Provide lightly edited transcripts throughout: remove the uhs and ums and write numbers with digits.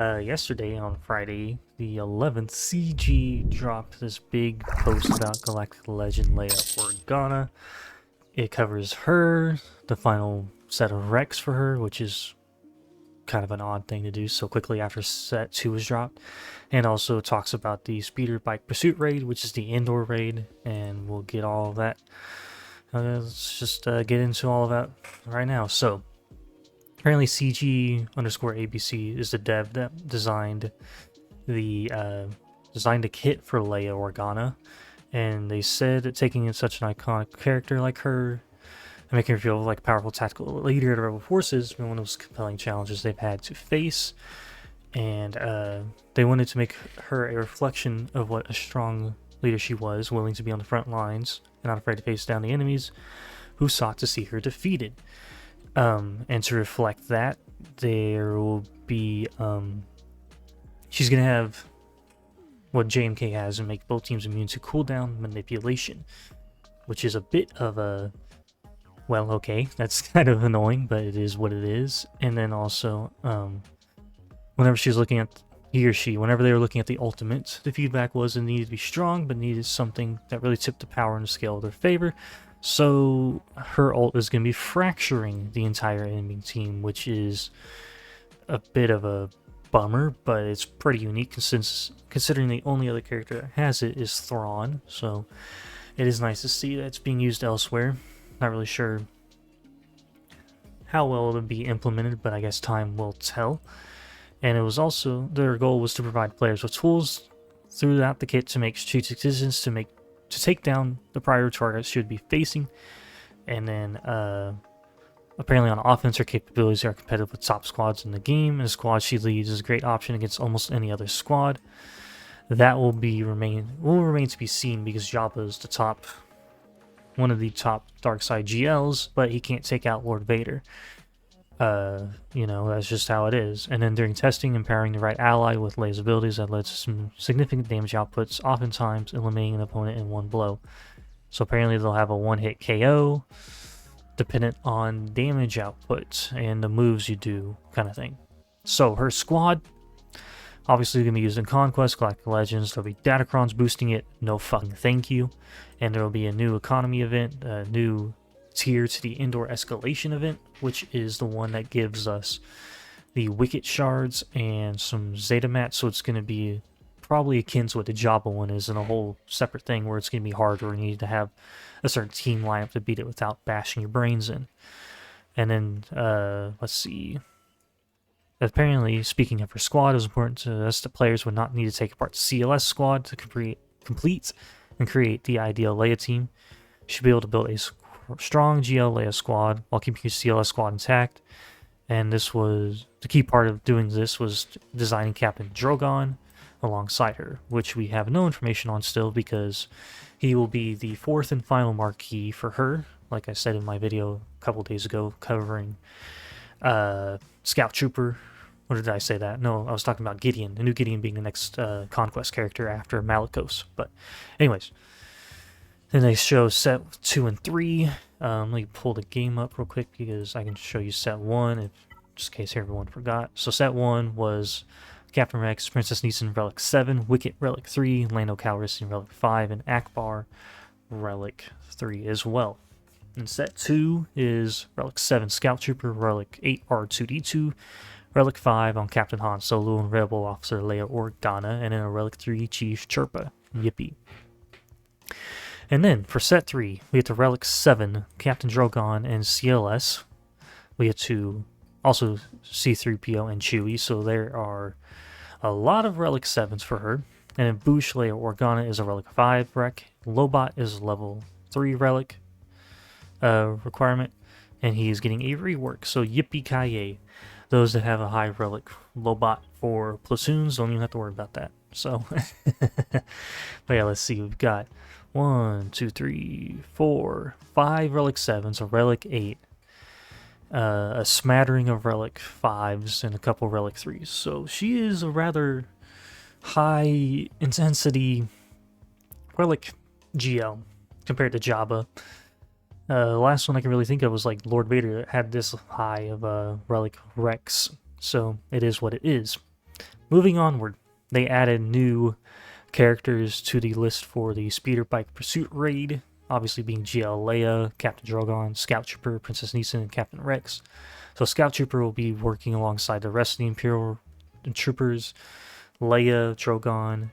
Yesterday on Friday, the 11th, CG dropped this big post about Galactic Legend Leia Organa. It covers her, the final set of recs for her, which is kind of an odd thing to do so quickly after set 2 was dropped, and also talks about the Speeder Bike Pursuit raid, which is the Endor raid, and we'll get all of that. Let's just get into all of that right now. So, apparently CG_ABC is the dev that designed a kit for Leia Organa, and they said that taking in such an iconic character like her and making her feel like a powerful tactical leader of the rebel forces has been one of the most compelling challenges they've had to face, and they wanted to make her a reflection of what a strong leader she was, willing to be on the front lines and not afraid to face down the enemies who sought to see her defeated. And to reflect that, there will be she's gonna have what JMK has and make both teams immune to cooldown manipulation, which is a bit of a, well, okay, that's kind of annoying, but it is what it is. And then also, whenever she was looking at, whenever they were looking at the ultimate, the feedback was it needed to be strong, but needed something that really tipped the power and the scale of their favor. So her ult is going to be fracturing the entire enemy team, which is a bit of a bummer, but it's pretty unique considering the only other character that has it is Thrawn. So it is nice to see that it's being used elsewhere. Not really sure how well it'll be implemented, but I guess time will tell. And it was also, their goal was to provide players with tools throughout the kit to make strategic decisions to take down the prior targets should be facing. And then apparently on offense, her capabilities are competitive with top squads in the game, and the squad she leads is a great option against almost any other squad. That will remain to be seen, because Jabba is one of the top dark side GLs, but he can't take out Lord Vader. That's just how it is. And then during testing, empowering the right ally with Leia's abilities that led to some significant damage outputs, oftentimes eliminating an opponent in one blow. So apparently they'll have a one-hit KO, dependent on damage output and the moves you do, kind of thing. So her squad, obviously going to be used in Conquest, Galactic Legends. There'll be Datacrons boosting it, no fucking thank you. And there will be a new economy event, a new tier to the Endor escalation event, which is the one that gives us the Wicket Shards and some Zeta Mats. So it's going to be probably akin to what the Jabba one is, in a whole separate thing where it's going to be harder and you need to have a certain team lineup to beat it without bashing your brains in. And then, let's see. Apparently, speaking of her squad, it was important to us that players would not need to take apart the CLS squad to complete and create the ideal Leia team. You should be able to build a strong GL Leia squad while keeping your CLS squad intact. And this was the key part of doing this, was designing Captain Drogon alongside her, which we have no information on still, because he will be the fourth and final marquee for her, like I said in my video a couple days ago covering Scout Trooper. Or did I say that? No, I was talking about Gideon, the new Gideon being the next Conquest character after Malicos. But anyways, then they show set 2 and 3. Let me pull the game up real quick, because I can show you set 1, just in case everyone forgot. So set 1 was Captain Rex, Princess Neeson, Relic 7, Wicket, Relic 3, Lando Calrissian, Relic 5, and Akbar, Relic 3 as well. And set 2 is Relic 7, Scout Trooper, Relic 8, R2D2, Relic 5 on Captain Han Solo and Rebel Officer Leia Organa, and then a Relic 3 Chief Chirpa. Yippee. And then for set 3, we get to Relic 7, Captain Drogon and CLS. We get to also C-3PO and Chewie, so there are a lot of Relic 7s for her. And then Boushh Leia Organa is a Relic 5 rec. Lobot is level 3 relic requirement, and he is getting a rework, so yippee-ki-yay. Those that have a high relic Lobot for platoons don't even have to worry about that. So, but yeah, let's see. We've got 1, 2, 3, 4, 5 Relic 7s, a Relic 8, a smattering of Relic 5s, and a couple Relic 3s. So she is a rather high intensity Relic GL compared to Jabba. The last one I can really think of was like Lord Vader that had this high of relic recs, so it is what it is. moving onward, they added new characters to the list for the Speeder Bike Pursuit raid, obviously being GL Leia, Captain Drogon, Scout Trooper, Princess Neeson, and Captain Rex. So Scout Trooper will be working alongside the rest of the Imperial troopers. Leia, Drogon,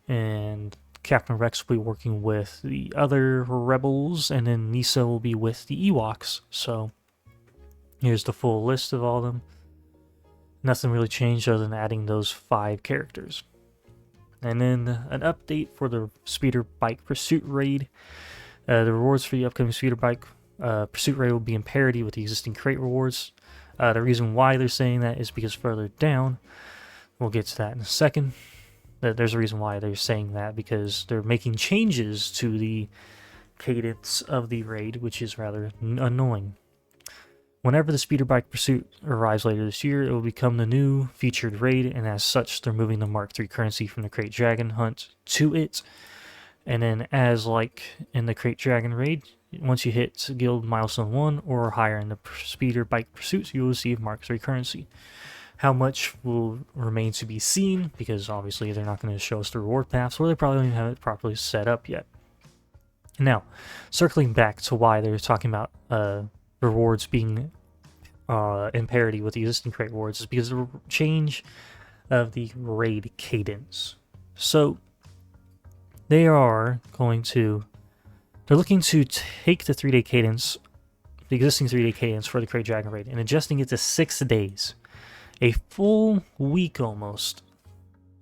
and Captain Rex will be working with the other rebels, and then Nisa will be with the Ewoks. So here's the full list of all of them. Nothing really changed other than adding those 5 characters. And then an update for the Speeder Bike Pursuit raid. The rewards for the upcoming Speeder Bike Pursuit raid will be in parity with the existing Krayt rewards. The reason why they're saying that is because further down, we'll get to that in a second. There's a reason why they're saying that, because they're making changes to the cadence of the raid, which is rather annoying. Whenever the Speeder Bike Pursuit arrives later this year, it will become the new featured raid, and as such, they're moving the Mark III currency from the Krayt Dragon Hunt to it. And then, as like in the Krayt Dragon raid, once you hit Guild Milestone 1 or higher in the Speeder Bike Pursuits, you will receive Mark III currency. How much will remain to be seen, because obviously they're not going to show us the reward paths, or they probably don't even have it properly set up yet. Now, circling back to why they're talking about rewards being in parity with the existing Krayt rewards, is because of the change of the raid cadence. So they're looking to take the 3-day cadence, the existing 3-day cadence for the Krayt Dragon raid, and adjusting it to 6 days. A full week almost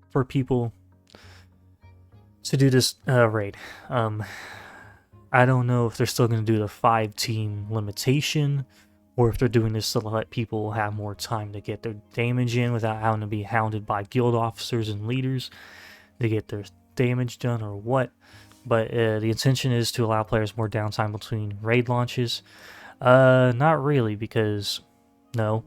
for people to do this raid. I don't know if they're still going to do the 5-team limitation, or if they're doing this to let people have more time to get their damage in without having to be hounded by guild officers and leaders to get their damage done, or what. But the intention is to allow players more downtime between raid launches. Not really, because no.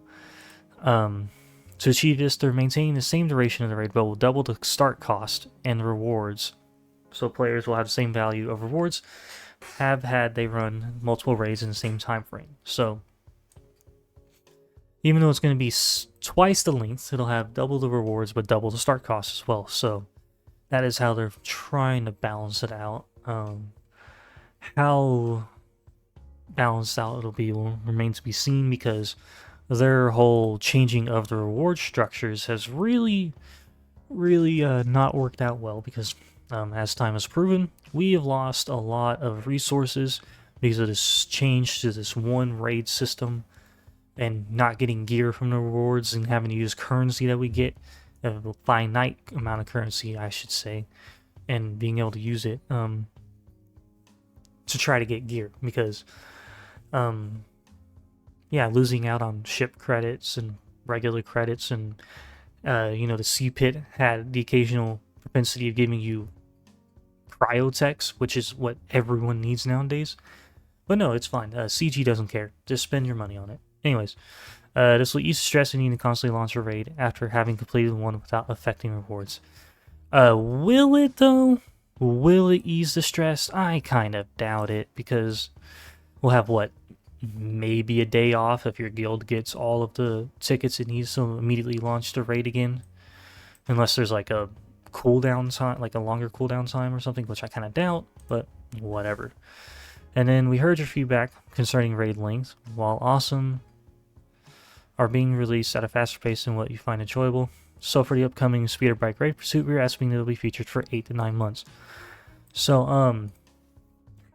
To achieve this, they're maintaining the same duration of the raid, but will double the start cost and the rewards. So players will have the same value of rewards had they run multiple raids in the same time frame. So even though it's going to be twice the length, it'll have double the rewards, but double the start cost as well. So that is how they're trying to balance it out. How balanced out it'll be will remain to be seen, because their whole changing of the reward structures has really not worked out well, because as time has proven, we have lost a lot of resources because of this change to this one raid system, and not getting gear from the rewards and having to use currency that we get, a finite amount of currency I should say, and being able to use it to try to get gear, because yeah, losing out on ship credits and regular credits, and the Sea Pit had the occasional propensity of giving you cryotechs, which is what everyone needs nowadays. But no, it's fine. CG doesn't care. Just spend your money on it. Anyways, this will ease stress and needing to constantly launch a raid after having completed one without affecting rewards. Will it though? Will it ease the stress? I kind of doubt it, because we'll have maybe a day off if your guild gets all of the tickets it needs to immediately launch the raid again, unless there's like a cooldown time, like a longer cooldown time or something, which I kind of doubt, but whatever. And then we heard your feedback concerning raid length. While awesome, are being released at a faster pace than what you find enjoyable. So for the upcoming Speeder Bike Raid Pursuit, we're asking that it'll be featured for 8 to 9 months. So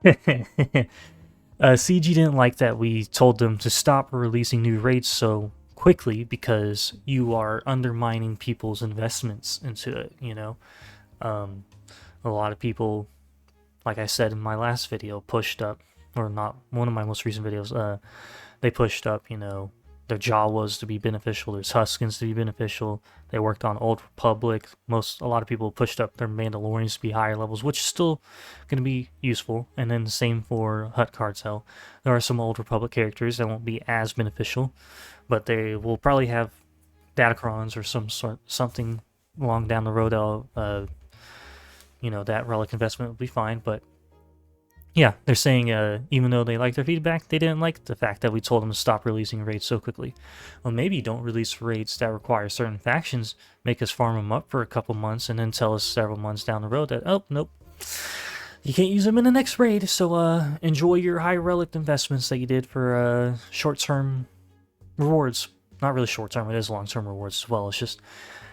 CG didn't like that we told them to stop releasing new raids so quickly, because you are undermining people's investments into it, a lot of people, like I said in my last video, pushed up, or not, one of my most recent videos, they pushed up, their Jawas to be beneficial, their Tuskens to be beneficial. They worked on Old Republic. A lot of people pushed up their Mandalorians to be higher levels, which is still going to be useful. And then the same for Hutt Cartel. There are some Old Republic characters that won't be as beneficial, but they will probably have Datacrons or something along down the road. That relic investment will be fine, but Yeah, they're saying even though they liked their feedback, they didn't like the fact that we told them to stop releasing raids so quickly. Well, maybe don't release raids that require certain factions, make us farm them up for a couple months, and then tell us several months down the road that, oh, nope, you can't use them in the next raid, so enjoy your high relic investments that you did for short-term rewards. Not really short-term, it is long-term rewards as well. It's just,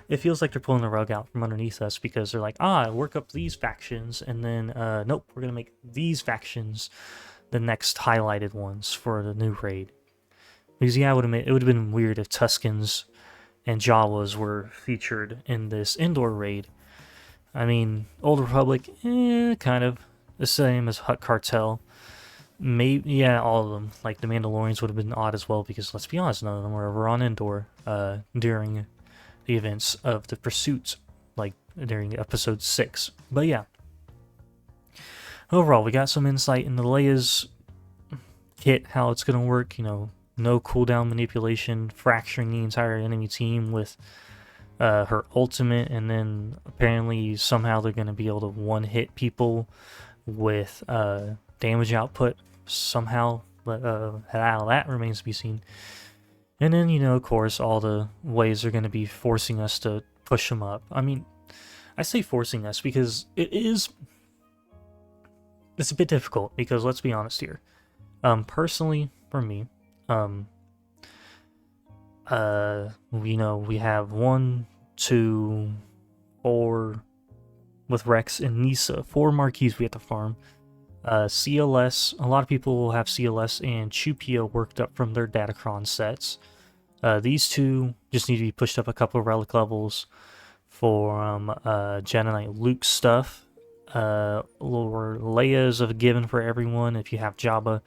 it feels like they're pulling the rug out from underneath us because they're like, work up these factions, and then, nope, we're going to make these factions the next highlighted ones for the new raid. Because, yeah, it would have been weird if Tuscans and Jawas were featured in this Endor raid. I mean, Old Republic, kind of the same as Hut Cartel. Maybe, yeah, all of them. Like, the Mandalorians would have been odd as well, because, let's be honest, none of them were ever on Endor during the events of the Pursuit, like, during episode 6. But, yeah. Overall, we got some insight into Leia's kit, how it's going to work, you know, no cooldown manipulation, fracturing the entire enemy team with her ultimate, and then apparently somehow they're going to be able to one-hit people with damage output somehow. How that remains to be seen. And then, you know, of course, all the ways they're going to be forcing us to push them up. I mean, I say forcing us because it's a bit difficult, because let's be honest here. Personally, for me, you know, we have 1, 2, 4 with Rex and Nisa, 4 marquees we have to farm. CLS, a lot of people will have CLS and Chupio worked up from their Datacron sets. These two just need to be pushed up a couple of relic levels for Jedi Knight Luke stuff. Leia's a given for everyone. If you have Jabba,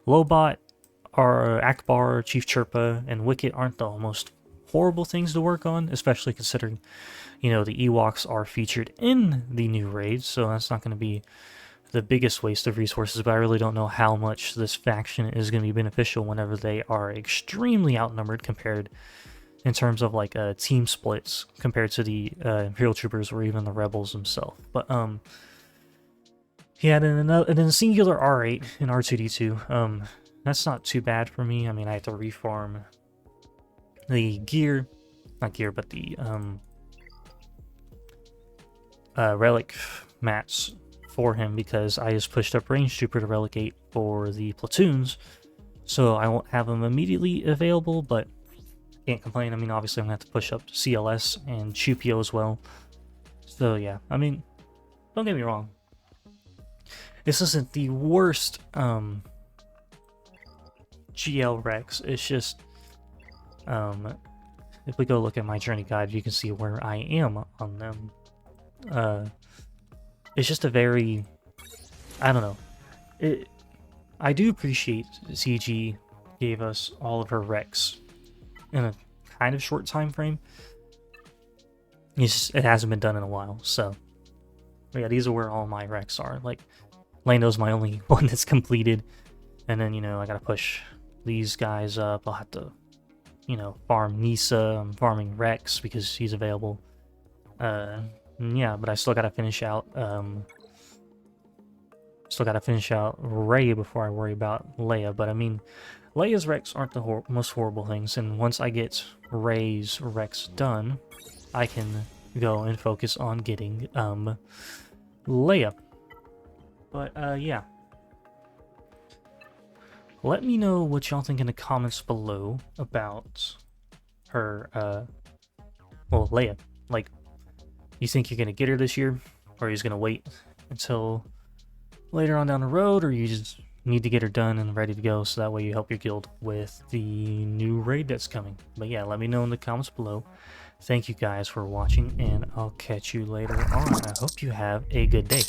Lobot, or Akbar, Chief Chirpa, and Wicket aren't the most horrible things to work on, especially considering, you know, the Ewoks are featured in the new raids, so that's not going to be the biggest waste of resources, but I really don't know how much this faction is going to be beneficial whenever they are extremely outnumbered compared in terms of like team splits compared to the Imperial Troopers or even the Rebels themselves. But yeah, and then singular R8 and R2D2. That's not too bad for me. I mean, I have to refarm the gear, not gear, but the relic mats for him, because I just pushed up Range Trooper to Relic 8 for the platoons, so I won't have them immediately available, but can't complain. I mean, obviously I'm going to have to push up CLS and Chupio as well. So yeah, I mean, don't get me wrong. This isn't the worst GL Rex. It's just, if we go look at my journey guide, you can see where I am on them. It's just a very, I don't know. I do appreciate CG gave us all of her Rex in a kind of short time frame. It hasn't been done in a while, so. But yeah, these are where all my Rex are. Like, Lando's my only one that's completed. And then, you know, I gotta push these guys up. I'll have to, you know, farm Nisa. I'm farming Rex because she's available. Yeah, but I still gotta finish out Rey before I worry about Leia. But I mean, Leia's Rex aren't the most horrible things, and once I get Rey's Rex done, I can go and focus on getting Leia. But yeah, let me know what y'all think in the comments below about her well, Leia. Like, you think you're gonna get her this year, or you're just gonna wait until later on down the road, or you just need to get her done and ready to go so that way you help your guild with the new raid that's coming? But yeah, let me know in the comments below. Thank you guys for watching, and I'll catch you later on. I hope you have a good day.